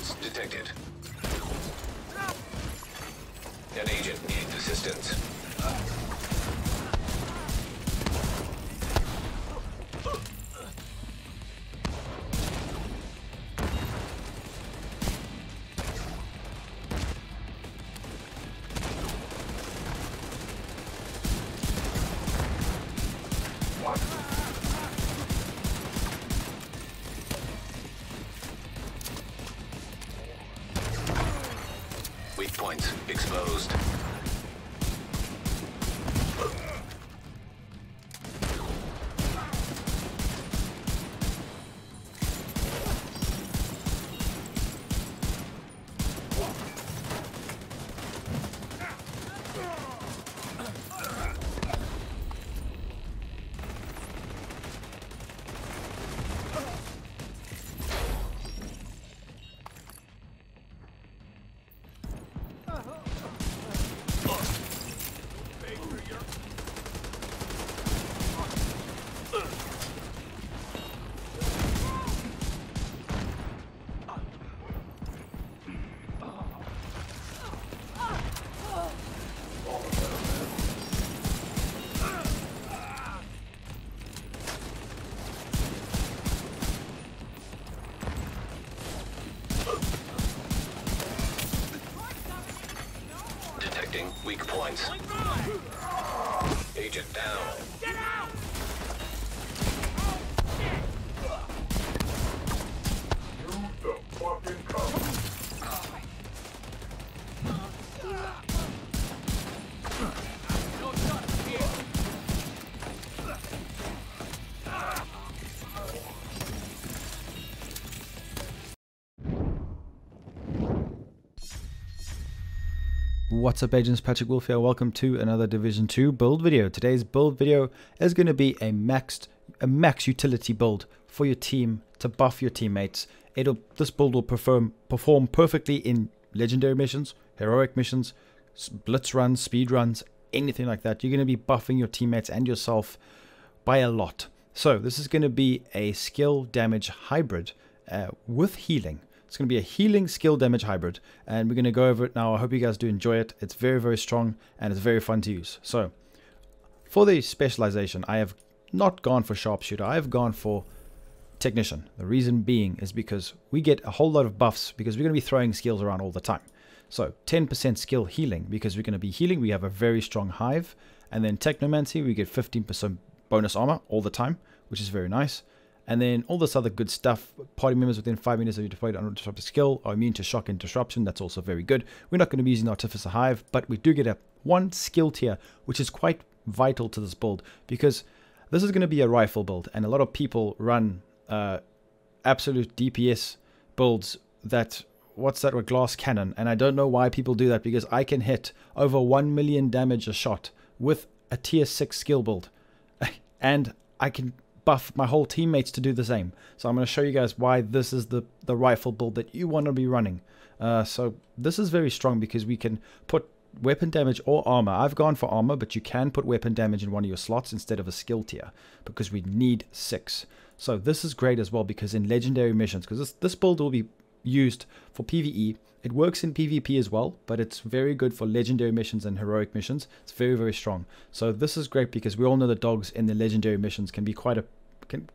points detected. An agent needs assistance. Weak points exposed. Detecting weak points. Agent down. Get out! You the fucking come. No shot here. What's up, agents? Patrick Wolf here. Welcome to another Division 2 build video. Today's build video is going to be a max utility build for your team to buff your teammates. This build will perform perfectly in legendary missions, heroic missions, blitz runs, speed runs, anything like that. You're going to be buffing your teammates and yourself by a lot. So this is going to be a skill damage hybrid with healing. It's going to be a healing skill damage hybrid, and we're going to go over it now. I hope you guys do enjoy it. It's very, very strong, and it's very fun to use. So, for the specialization, I have not gone for sharpshooter. I have gone for technician. The reason being is because we get a whole lot of buffs because we're going to be throwing skills around all the time. So, 10% skill healing because we're going to be healing. We have a very strong hive. And then technomancy, we get 15% bonus armor all the time, which is very nice. And then all this other good stuff. Party members within 5 minutes of your deployed undisrupted skill are immune to shock and disruption. That's also very good. We're not going to be using Artificer Hive, but we do get a one skill tier, which is quite vital to this build because this is going to be a rifle build, and a lot of people run absolute DPS builds that, what's that, with glass cannon, and I don't know why people do that because I can hit over 1 million damage a shot with a tier 6 skill build, and I can buff my whole teammates to do the same. So I'm going to show you guys why this is the rifle build that you want to be running. So this is very strong because we can put weapon damage or armor. I've gone for armor, but you can put weapon damage in one of your slots instead of a skill tier because we need 6. So this is great as well because in legendary missions, because this build will be used for PvE. It works in PvP as well, but it's very good for legendary missions and heroic missions. It's very, very strong. So this is great because we all know the dogs in the legendary missions can be quite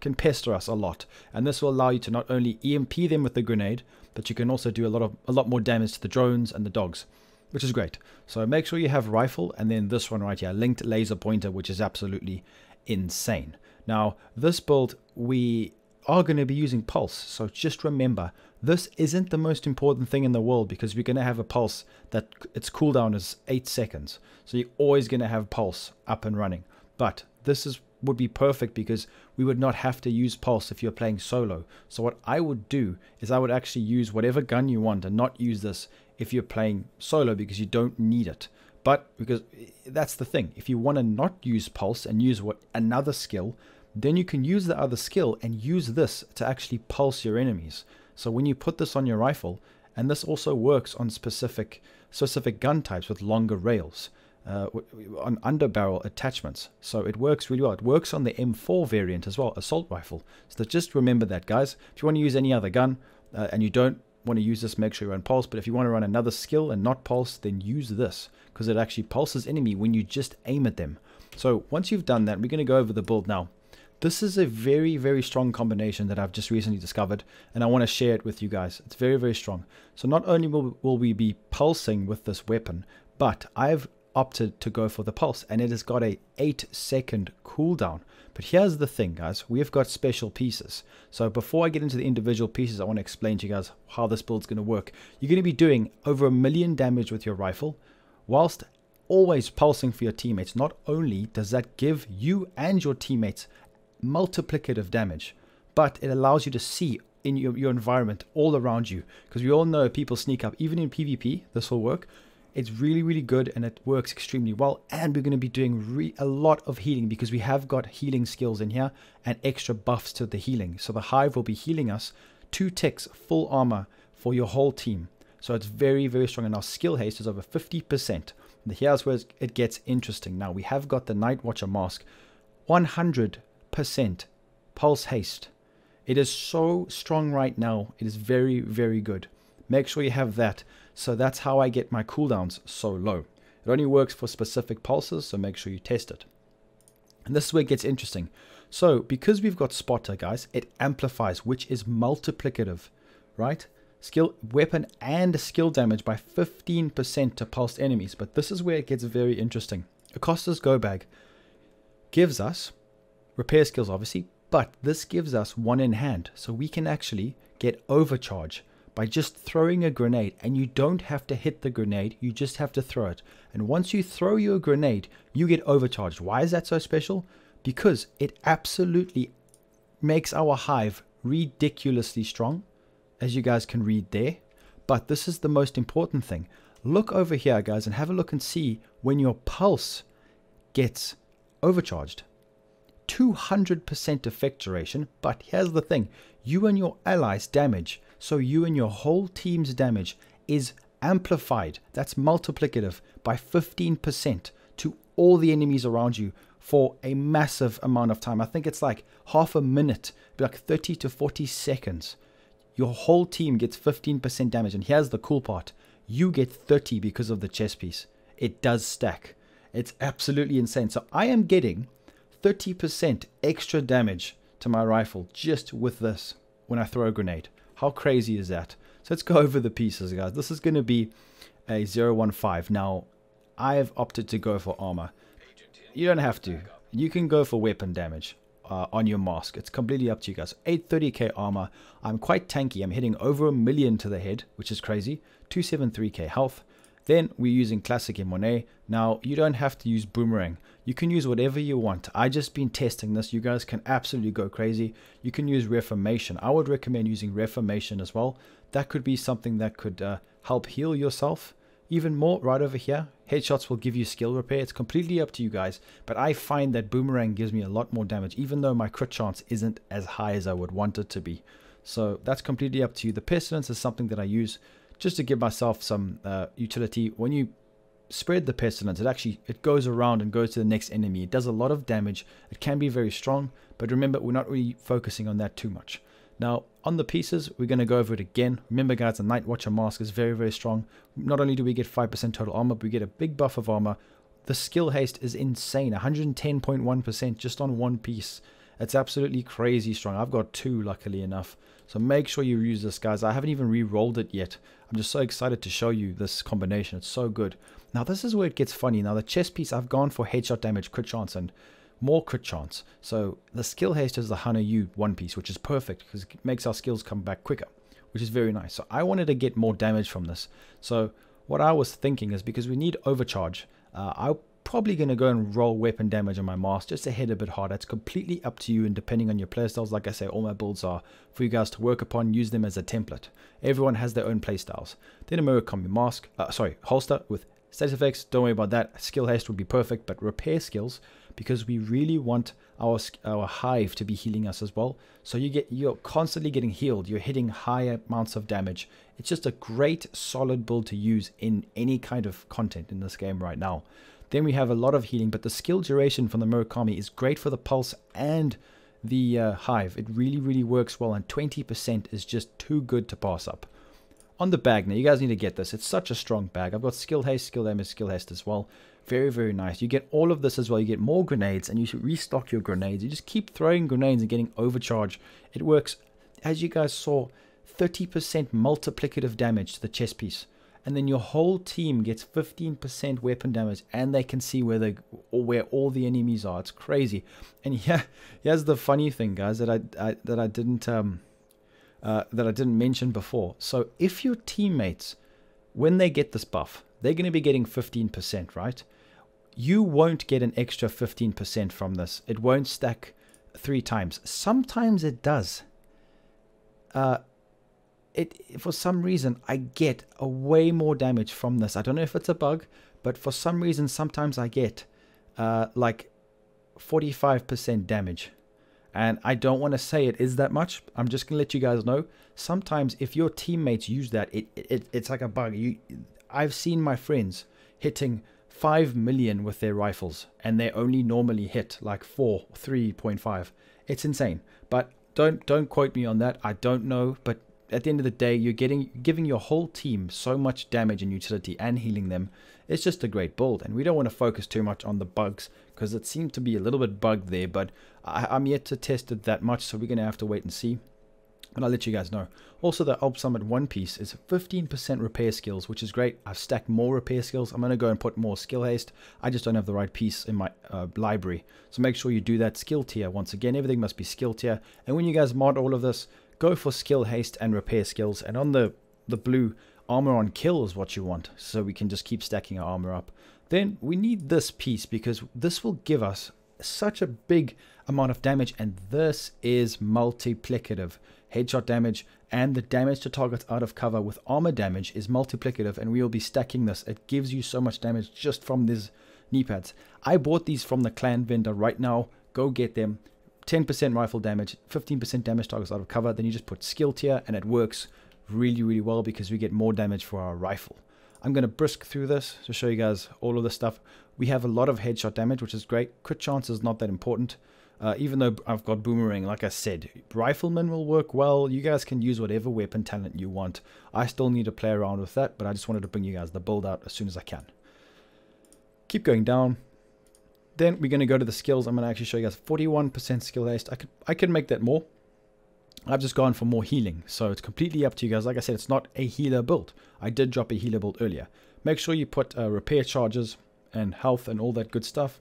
can pester us a lot, and this will allow you to not only EMP them with the grenade, but you can also do a lot more damage to the drones and the dogs, which is great. So make sure you have rifle, and then this one right here, linked laser pointer, which is absolutely insane. Now this build we are going to be using pulse, so just remember this isn't the most important thing in the world because we're going to have a pulse that its cooldown is 8 seconds, so you're always going to have pulse up and running. But this would be perfect because we would not have to use pulse if you're playing solo. So what I would do is I would actually use whatever gun you want and not use this if you're playing solo because you don't need it. But because that's the thing, if you want to not use pulse and use another skill, then you can use the other skill and use this to actually pulse your enemies. So when you put this on your rifle, and this also works on specific gun types with longer rails, on underbarrel attachments, so it works really well. It works on the M4 variant as well, assault rifle. So just remember that, guys. If you want to use any other gun and you don't want to use this, make sure you run pulse. But if you want to run another skill and not pulse, then use this, because it actually pulses enemy when you just aim at them. So once you've done that, we're going to go over the build now. This is a very, very strong combination that I've just recently discovered, and I want to share it with you guys. It's very, very strong. So not only will we be pulsing with this weapon, but I've opted to go for the pulse, and it has got a 8-second cooldown. But here's the thing, guys. We've got special pieces. So before I get into the individual pieces, I want to explain to you guys how this build's going to work. You're going to be doing over 1 million damage with your rifle, whilst always pulsing for your teammates. Not only does that give you and your teammates multiplicative damage, but it allows you to see in your environment all around you, because we all know people sneak up. Even in PvP, this will work. It's really, really good, and it works extremely well. And we're going to be doing a lot of healing, because we have got healing skills in here and extra buffs to the healing. So the hive will be healing us 2 ticks full armor for your whole team. So it's very, very strong, and our skill haste is over 50%. And here's where it gets interesting. Now we have got the Night Watcher mask, 100% pulse haste. It is so strong right now. It is very, very good. Make sure you have that. So that's how I get my cooldowns so low. It only works for specific pulses, so make sure you test it. And this is where it gets interesting. So because we've got spotter, guys, it amplifies, which is multiplicative, right? Skill, weapon and skill damage by 15% to pulsed enemies. But this is where it gets very interesting. Acosta's go bag gives us repair skills, obviously, but this gives us 1 in hand, so we can actually get overcharge by just throwing a grenade, and you don't have to hit the grenade, you just have to throw it. And once you throw your grenade, you get overcharged. Why is that so special? Because it absolutely makes our hive ridiculously strong, as you guys can read there. But this is the most important thing. Look over here, guys, and have a look and see when your pulse gets overcharged. 200% effect duration, but here's the thing. You and your allies damage, so you and your whole team's damage is amplified. That's multiplicative by 15% to all the enemies around you for a massive amount of time. I think it's like half a minute, like 30 to 40 seconds. Your whole team gets 15% damage, and here's the cool part. You get 30 because of the chest piece. It does stack. It's absolutely insane. So I am getting 30% extra damage to my rifle just with this when I throw a grenade. How crazy is that? So let's go over the pieces, guys. This is going to be a 015. Now, I have opted to go for armor. You don't have to. You can go for weapon damage on your mask. It's completely up to you guys. 830k armor. I'm quite tanky. I'm hitting over 1 million to the head, which is crazy. 273k health. Then we're using classic M1A. Now, you don't have to use boomerang. You can use whatever you want. I just been testing this. You guys can absolutely go crazy. You can use reformation. I would recommend using reformation as well. That could be something that could help heal yourself even more. Right over here, headshots will give you skill repair. It's completely up to you guys, but I find that boomerang gives me a lot more damage, even though my crit chance isn't as high as I would want it to be. So that's completely up to you. The pestilence is something that I use just to give myself some utility. When you spread the pestilence, it goes around and goes to the next enemy. It does a lot of damage. It can be very strong, but remember, we're not really focusing on that too much. Now, on the pieces, we're going to go over it again. Remember, guys, the Night Watcher mask is very, very strong. Not only do we get 5% total armor, but we get a big buff of armor. The skill haste is insane, 110.1% just on one piece. It's absolutely crazy strong. I've got 2, luckily enough. So make sure you use this, guys. I haven't even re-rolled it yet. I'm just so excited to show you this combination. It's so good. Now, this is where it gets funny. Now, the chest piece, I've gone for headshot damage, crit chance, and more crit chance. So the skill haste is the Hana U one piece, which is perfect because it makes our skills come back quicker, which is very nice. So I wanted to get more damage from this. So what I was thinking is, because we need overcharge, I'm probably going to go and roll weapon damage on my mask just to hit a bit harder. It's completely up to you, and depending on your playstyles. Like I say, all my builds are for you guys to work upon. Use them as a template. Everyone has their own playstyles. Then a Murakami mask, holster with status effects. Don't worry about that. Skill haste would be perfect, but repair skills, because we really want our hive to be healing us as well. So you're constantly getting healed. You're hitting higher amounts of damage. It's just a great solid build to use in any kind of content in this game right now. Then we have a lot of healing, but the skill duration from the Murakami is great for the pulse and the hive. It really, really works well, and 20% is just too good to pass up. On the bag now, you guys need to get this. It's such a strong bag. I've got skill haste, skill damage, skill haste as well. Very, very nice. You get all of this as well. You get more grenades, and you should restock your grenades. You just keep throwing grenades and getting overcharge. It works, as you guys saw, 30% multiplicative damage to the chest piece. And then your whole team gets 15% weapon damage, and they can see where all the enemies are. It's crazy. And here's the funny thing, guys, that I didn't mention before. So if your teammates, when they get this buff, they're going to be getting 15%, right? You won't get an extra 15% from this. It won't stack 3 times. Sometimes it does. For some reason, I get a way more damage from this. I don't know if it's a bug, but for some reason, sometimes I get like 45% damage. And I don't want to say it is that much. I'm just going to let you guys know. Sometimes if your teammates use that, it's like a bug. I've seen my friends hitting 5 million with their rifles, and they only normally hit like 3.5. It's insane. But don't quote me on that. I don't know, but at the end of the day, you're giving your whole team so much damage and utility and healing them. It's just a great build, and we don't want to focus too much on the bugs because it seemed to be a little bit bugged there, but I'm yet to test it that much, so we're going to have to wait and see. But I'll let you guys know. Also, the Alp Summit one piece is 15% repair skills, which is great. I've stacked more repair skills. I'm going to go and put more skill haste. I just don't have the right piece in my library. So make sure you do that. Skill tier, once again, everything must be skill tier. And when you guys mod all of this, go for skill haste and repair skills. And on the blue, armor on kill is what you want. So we can just keep stacking our armor up. Then we need this piece because this will give us such a big amount of damage. And this is multiplicative. Headshot damage and the damage to targets out of cover with armor damage is multiplicative, and we will be stacking this. It gives you so much damage just from these knee pads. I bought these from the clan vendor right now. Go get them. 10% rifle damage, 15% damage targets out of cover. Then you just put skill tier, and it works really, really well because we get more damage for our rifle. I'm going to brisk through this to show you guys all of this stuff. We have a lot of headshot damage, which is great. Crit chance is not that important. Even though I've got boomerang, like I said, rifleman will work well. You guys can use whatever weapon talent you want. I still need to play around with that, but I just wanted to bring you guys the build out as soon as I can. Keep going down. Then we're going to go to the skills. I'm going to actually show you guys 41% skill haste. I could make that more. I've just gone for more healing, so it's completely up to you guys. Like I said, it's not a healer build. I did drop a healer build earlier. Make sure you put repair charges and health and all that good stuff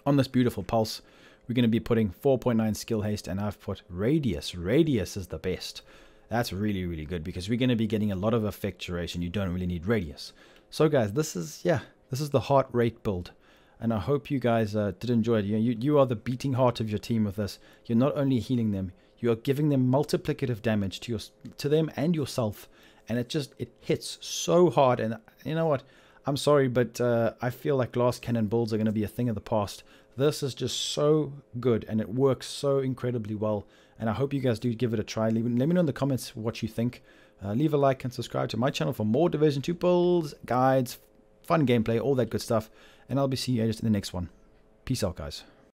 on this beautiful pulse. We're going to be putting 4.9 skill haste, and I've put radius. Radius is the best. That's really, really good because we're going to be getting a lot of effect duration. You don't really need radius. So guys, this is the heart rate build, and I hope you guys did enjoy it. You are the beating heart of your team with this. You're not only healing them, you are giving them multiplicative damage to them and yourself, and it hits so hard. And you know what? I'm sorry, but I feel like glass cannon builds are going to be a thing of the past. This is just so good, and it works so incredibly well. And I hope you guys do give it a try. Let me know in the comments what you think. Leave a like and subscribe to my channel for more Division 2 builds, guides, fun gameplay, all that good stuff. And I'll be seeing you guys in the next one. Peace out, guys.